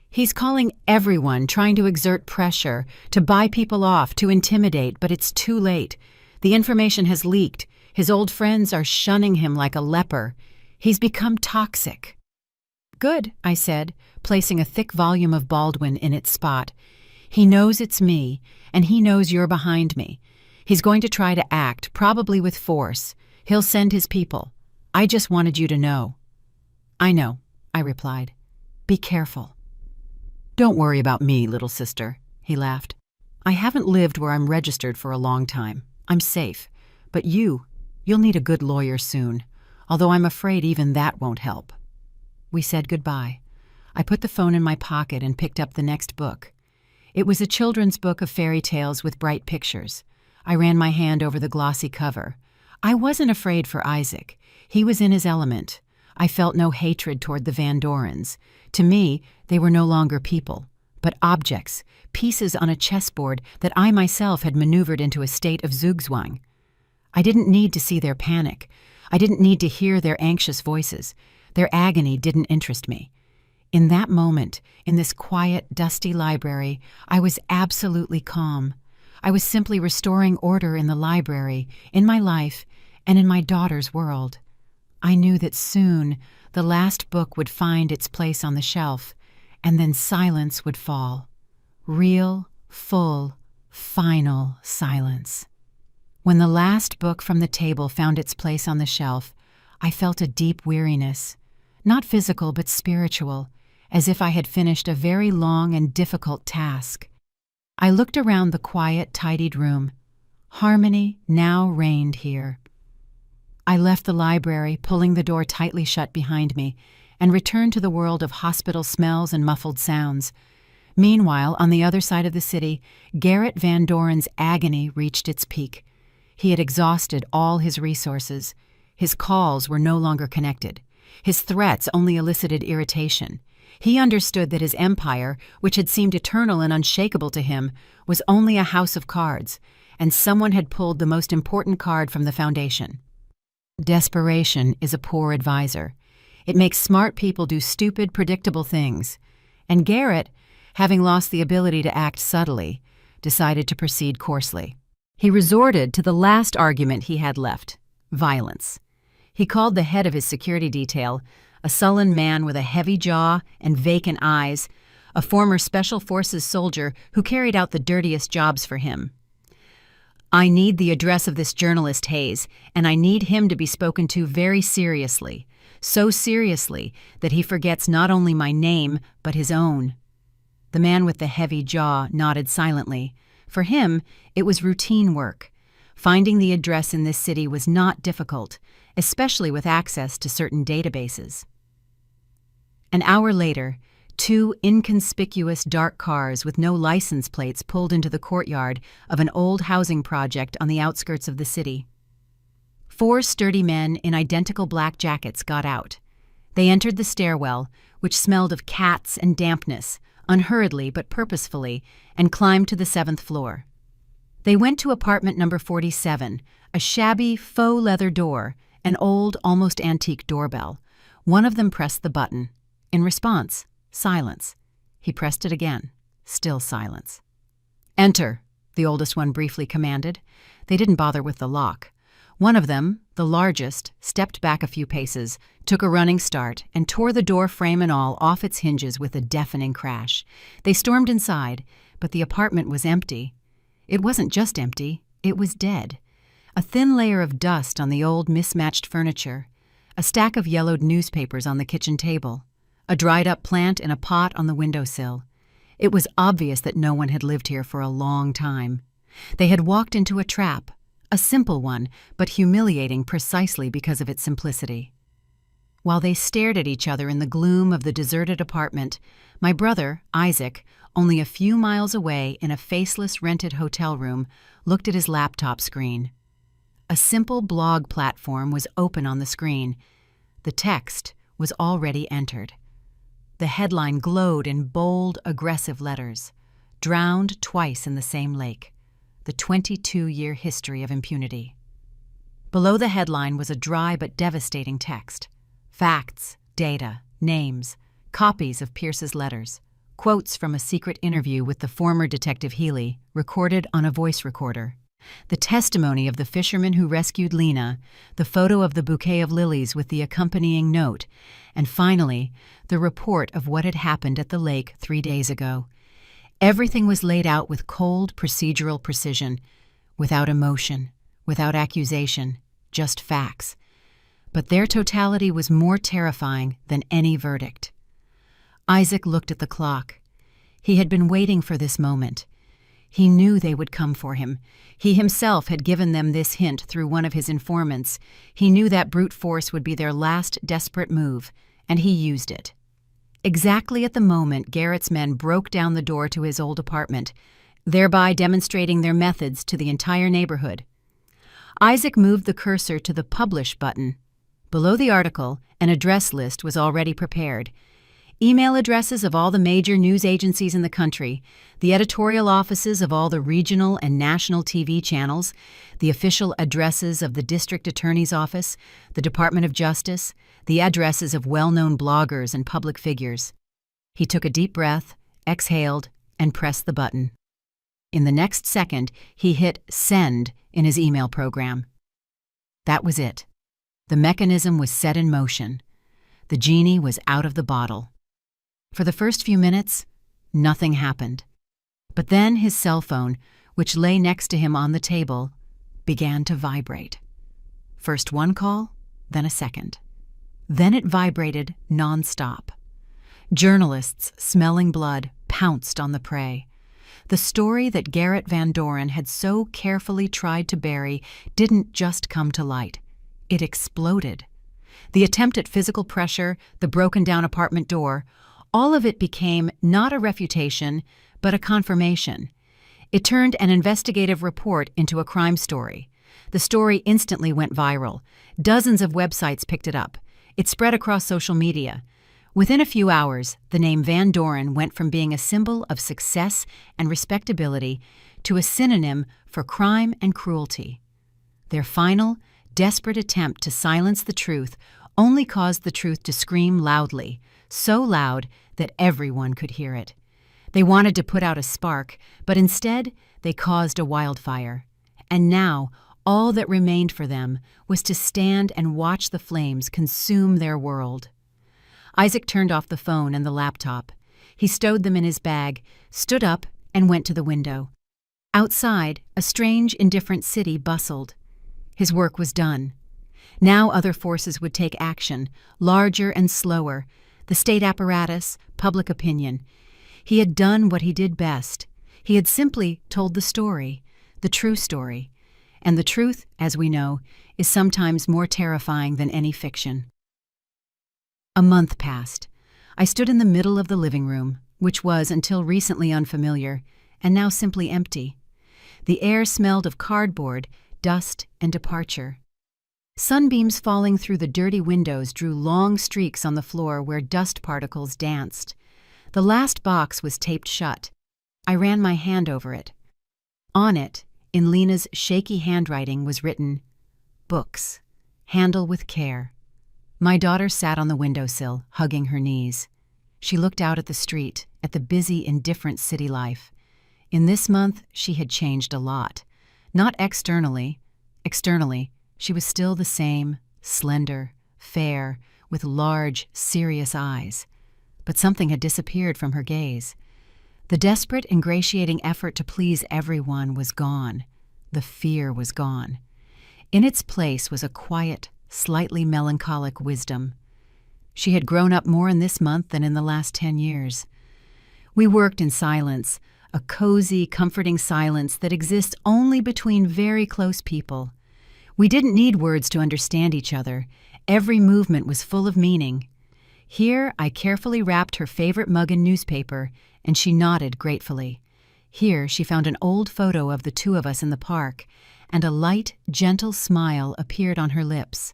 "He's calling everyone, trying to exert pressure, to buy people off, to intimidate, but it's too late. The information has leaked. His old friends are shunning him like a leper. He's become toxic." "Good," I said, placing a thick volume of Baldwin in its spot. "He knows it's me, and he knows you're behind me. He's going to try to act, probably with force. He'll send his people. I just wanted you to know." "I know," I replied. "Be careful." "Don't worry about me, little sister," he laughed. "I haven't lived where I'm registered for a long time. I'm safe. But you'll need a good lawyer soon, although I'm afraid even that won't help." We said goodbye. I put the phone in my pocket and picked up the next book. It was a children's book of fairy tales with bright pictures. I ran my hand over the glossy cover. I wasn't afraid for Isaac. He was in his element. I felt no hatred toward the Van Dorens. To me, they were no longer people, but objects, pieces on a chessboard that I myself had maneuvered into a state of zugzwang. I didn't need to see their panic. I didn't need to hear their anxious voices. Their agony didn't interest me. In that moment, in this quiet, dusty library, I was absolutely calm. I was simply restoring order in the library, in my life, and in my daughter's world. I knew that soon the last book would find its place on the shelf, and then silence would fall. Real, full, final silence. When the last book from the table found its place on the shelf, I felt a deep weariness, not physical but spiritual, as if I had finished a very long and difficult task. I looked around the quiet, tidied room. Harmony now reigned here. I left the library, pulling the door tightly shut behind me, and returned to the world of hospital smells and muffled sounds. Meanwhile, on the other side of the city, Garrett Van Doren's agony reached its peak. He had exhausted all his resources. His calls were no longer connected. His threats only elicited irritation. He understood that his empire, which had seemed eternal and unshakable to him, was only a house of cards, and someone had pulled the most important card from the foundation. Desperation is a poor advisor. It makes smart people do stupid, predictable things. And Garrett, having lost the ability to act subtly, decided to proceed coarsely. He resorted to the last argument he had left: violence. He called the head of his security detail, a sullen man with a heavy jaw and vacant eyes, a former Special Forces soldier who carried out the dirtiest jobs for him. "I need the address of this journalist, Hayes, and I need him to be spoken to very seriously, so seriously that he forgets not only my name, but his own." The man with the heavy jaw nodded silently. For him, it was routine work. Finding the address in this city was not difficult, especially with access to certain databases. An hour later, two inconspicuous dark cars with no license plates pulled into the courtyard of an old housing project on the outskirts of the city. 4 sturdy men in identical black jackets got out. They entered the stairwell, which smelled of cats and dampness, unhurriedly but purposefully, and climbed to the 7th floor. They went to apartment number 47, a shabby faux leather door, an old, almost antique doorbell. One of them pressed the button. In response, silence. He pressed it again. Still silence. "Enter," the oldest one briefly commanded. They didn't bother with the lock. One of them, the largest, stepped back a few paces, took a running start, and tore the door frame and all off its hinges with a deafening crash. They stormed inside, but the apartment was empty. It wasn't just empty, it was dead. A thin layer of dust on the old, mismatched furniture, a stack of yellowed newspapers on the kitchen table, a dried-up plant in a pot on the windowsill. It was obvious that no one had lived here for a long time. They had walked into a trap, a simple one, but humiliating precisely because of its simplicity. While they stared at each other in the gloom of the deserted apartment, my brother, Isaac, only a few miles away in a faceless rented hotel room, looked at his laptop screen. A simple blog platform was open on the screen. The text was already entered. The headline glowed in bold, aggressive letters. Drowned twice in the same lake. The 22-year history of impunity. Below the headline was a dry but devastating text. Facts, data, names, copies of Pierce's letters, quotes from a secret interview with the former Detective Healy, recorded on a voice recorder. The testimony of the fisherman who rescued Lena, the photo of the bouquet of lilies with the accompanying note, and finally, the report of what had happened at the lake 3 days ago. Everything was laid out with cold, procedural precision, without emotion, without accusation, just facts. But their totality was more terrifying than any verdict. Isaac looked at the clock. He had been waiting for this moment. He knew they would come for him. He himself had given them this hint through one of his informants. He knew that brute force would be their last desperate move, and he used it. Exactly at the moment Garrett's men broke down the door to his old apartment, thereby demonstrating their methods to the entire neighborhood. Isaac moved the cursor to the Publish button. Below the article, an address list was already prepared. Email addresses of all the major news agencies in the country, the editorial offices of all the regional and national TV channels, the official addresses of the district attorney's office, the Department of Justice, the addresses of well-known bloggers and public figures. He took a deep breath, exhaled, and pressed the button. In the next second, he hit Send in his email program. That was it. The mechanism was set in motion. The genie was out of the bottle. For the first few minutes, nothing happened. But then his cell phone, which lay next to him on the table, began to vibrate. First one call, then a second. Then it vibrated nonstop. Journalists, smelling blood, pounced on the prey. The story that Garrett Van Doren had so carefully tried to bury didn't just come to light. It exploded. The attempt at physical pressure, the broken-down apartment door, all of it became not a refutation, but a confirmation. It turned an investigative report into a crime story. The story instantly went viral. Dozens of websites picked it up. It spread across social media. Within a few hours, the name Van Doren went from being a symbol of success and respectability to a synonym for crime and cruelty. Their final, desperate attempt to silence the truth only caused the truth to scream loudly, so loud that everyone could hear it. They wanted to put out a spark, but instead they caused a wildfire. And now, all that remained for them was to stand and watch the flames consume their world. Isaac turned off the phone and the laptop. He stowed them in his bag, stood up, and went to the window. Outside, a strange, indifferent city bustled. His work was done. Now other forces would take action, larger and slower, the state apparatus, public opinion. He had done what he did best. He had simply told the story, the true story. And the truth, as we know, is sometimes more terrifying than any fiction. A month passed. I stood in the middle of the living room, which was until recently unfamiliar, and now simply empty. The air smelled of cardboard, dust, and departure. Sunbeams falling through the dirty windows drew long streaks on the floor where dust particles danced. The last box was taped shut. I ran my hand over it. On it, in Lena's shaky handwriting, was written, "Books. Handle with care." My daughter sat on the windowsill, hugging her knees. She looked out at the street, at the busy, indifferent city life. In this month, she had changed a lot. Not externally. Externally, she was still the same, slender, fair, with large, serious eyes. But something had disappeared from her gaze. The desperate, ingratiating effort to please everyone was gone. The fear was gone. In its place was a quiet, slightly melancholic wisdom. She had grown up more in this month than in the last 10 years. We worked in silence, a cozy, comforting silence that exists only between very close people. We didn't need words to understand each other. Every movement was full of meaning. Here I carefully wrapped her favorite mug in newspaper, and she nodded gratefully. Here she found an old photo of the two of us in the park, and a light, gentle smile appeared on her lips.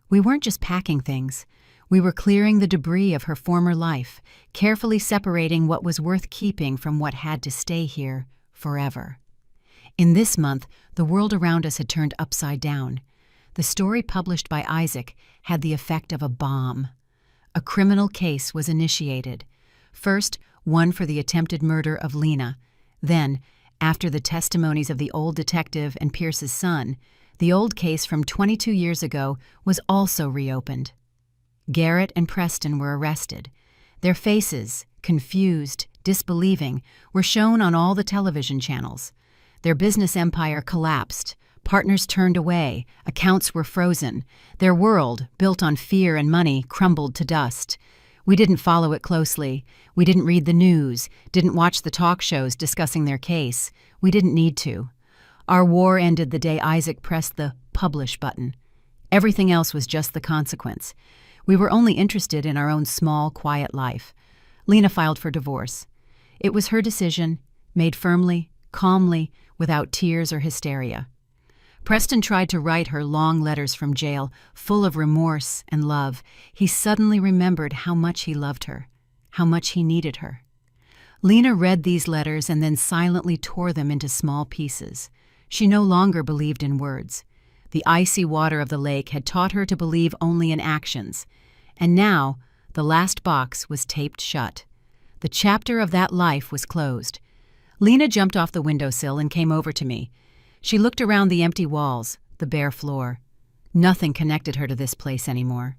We weren't just packing things. We were clearing the debris of her former life, carefully separating what was worth keeping from what had to stay here forever. In this month, the world around us had turned upside down. The story published by Isaac had the effect of a bomb. A criminal case was initiated. First, one for the attempted murder of Lena. Then, after the testimonies of the old detective and Pierce's son, the old case from 22 years ago was also reopened. Garrett and Preston were arrested. Their faces, confused, disbelieving, were shown on all the television channels. Their business empire collapsed. Partners turned away. Accounts were frozen. Their world, built on fear and money, crumbled to dust. We didn't follow it closely. We didn't read the news, didn't watch the talk shows discussing their case. We didn't need to. Our war ended the day Isaac pressed the publish button. Everything else was just the consequence. We were only interested in our own small, quiet life. Lena filed for divorce. It was her decision, made firmly, calmly, without tears or hysteria. Preston tried to write her long letters from jail, full of remorse and love. He suddenly remembered how much he loved her, how much he needed her. Lena read these letters and then silently tore them into small pieces. She no longer believed in words. The icy water of the lake had taught her to believe only in actions. And now, the last box was taped shut. The chapter of that life was closed. Lena jumped off the windowsill and came over to me. She looked around the empty walls, the bare floor. Nothing connected her to this place anymore.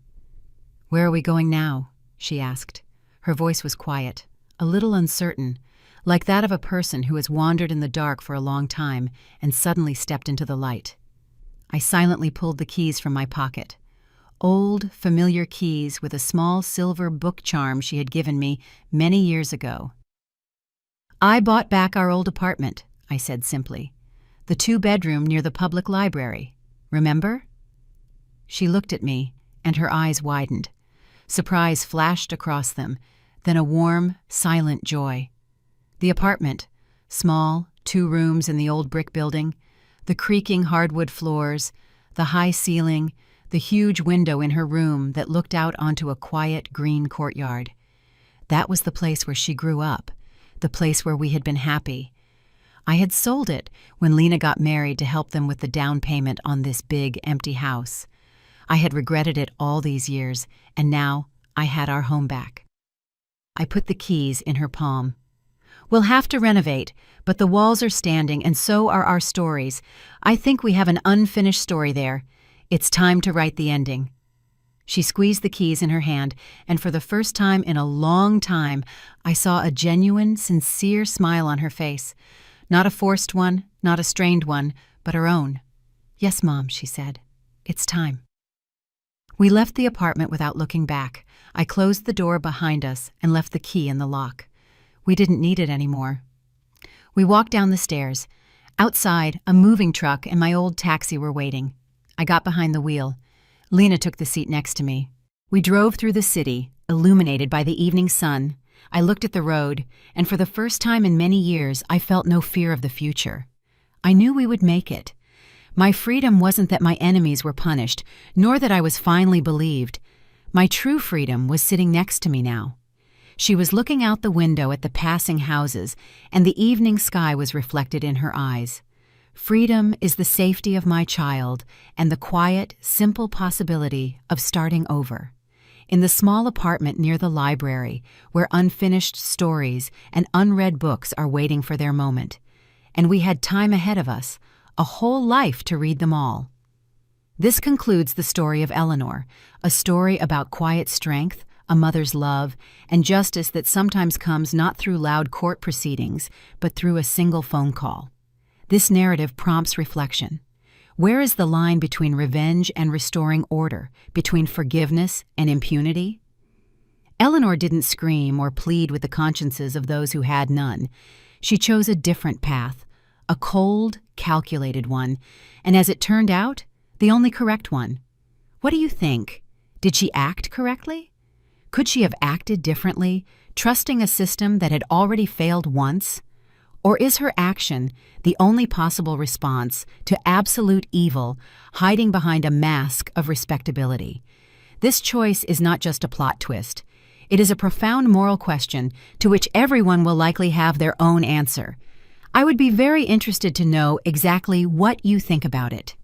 "Where are we going now?" she asked. Her voice was quiet, a little uncertain, like that of a person who has wandered in the dark for a long time and suddenly stepped into the light. I silently pulled the keys from my pocket. Old, familiar keys with a small silver book charm she had given me many years ago. "I bought back our old apartment," I said simply. "The 2-bedroom near the public library. Remember?" She looked at me, and her eyes widened. Surprise flashed across them, then a warm, silent joy. The apartment, small, 2 rooms in the old brick building, the creaking hardwood floors, the high ceiling, the huge window in her room that looked out onto a quiet green courtyard. That was the place where she grew up, the place where we had been happy. I had sold it when Lena got married to help them with the down payment on this big, empty house. I had regretted it all these years, and now I had our home back. I put the keys in her palm. "We'll have to renovate, but the walls are standing, and so are our stories. I think we have an unfinished story there. It's time to write the ending." She squeezed the keys in her hand, and for the first time in a long time, I saw a genuine, sincere smile on her face. Not a forced one, not a strained one, but her own. "Yes, Mom," she said. "It's time." We left the apartment without looking back. I closed the door behind us and left the key in the lock. We didn't need it anymore. We walked down the stairs. Outside, a moving truck and my old taxi were waiting. I got behind the wheel. Lena took the seat next to me. We drove through the city, illuminated by the evening sun. I looked at the road, and for the first time in many years, I felt no fear of the future. I knew we would make it. My freedom wasn't that my enemies were punished, nor that I was finally believed. My true freedom was sitting next to me now. She was looking out the window at the passing houses, and the evening sky was reflected in her eyes. Freedom is the safety of my child and the quiet, simple possibility of starting over. In the small apartment near the library, where unfinished stories and unread books are waiting for their moment. And we had time ahead of us, a whole life to read them all. This concludes the story of Eleanor, a story about quiet strength, a mother's love, and justice that sometimes comes not through loud court proceedings, but through a single phone call. This narrative prompts reflection. Where is the line between revenge and restoring order, between forgiveness and impunity? Eleanor didn't scream or plead with the consciences of those who had none. She chose a different path, a cold, calculated one, and as it turned out, the only correct one. What do you think? Did she act correctly? Could she have acted differently, trusting a system that had already failed once? Or is her action the only possible response to absolute evil hiding behind a mask of respectability? This choice is not just a plot twist. It is a profound moral question to which everyone will likely have their own answer. I would be very interested to know exactly what you think about it.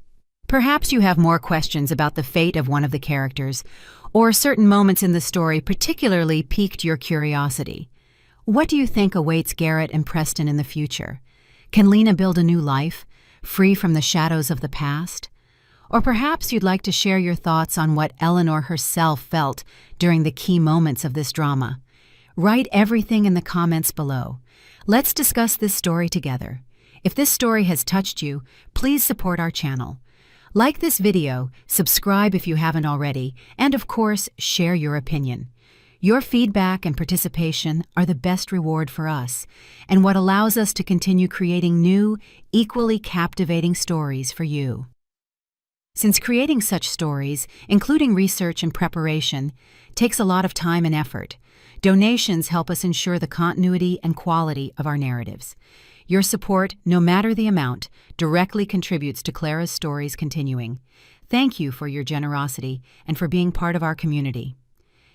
Perhaps you have more questions about the fate of one of the characters, or certain moments in the story particularly piqued your curiosity. What do you think awaits Garrett and Preston in the future? Can Lena build a new life, free from the shadows of the past? Or perhaps you'd like to share your thoughts on what Eleanor herself felt during the key moments of this drama. Write everything in the comments below. Let's discuss this story together. If this story has touched you, please support our channel. Like this video, subscribe if you haven't already, and of course, share your opinion. Your feedback and participation are the best reward for us, and what allows us to continue creating new, equally captivating stories for you. Since creating such stories, including research and preparation, takes a lot of time and effort, donations help us ensure the continuity and quality of our narratives. Your support, no matter the amount, directly contributes to Clara's stories continuing. Thank you for your generosity and for being part of our community.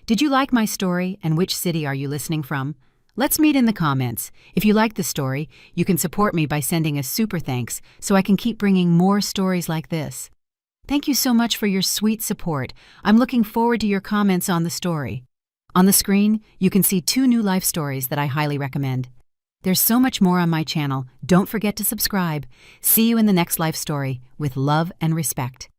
Did you like my story, and which city are you listening from? Let's meet in the comments. If you like the story, you can support me by sending a super thanks so I can keep bringing more stories like this. Thank you so much for your sweet support. I'm looking forward to your comments on the story. On the screen, you can see 2 new life stories that I highly recommend. There's so much more on my channel. Don't forget to subscribe. See you in the next life story with love and respect.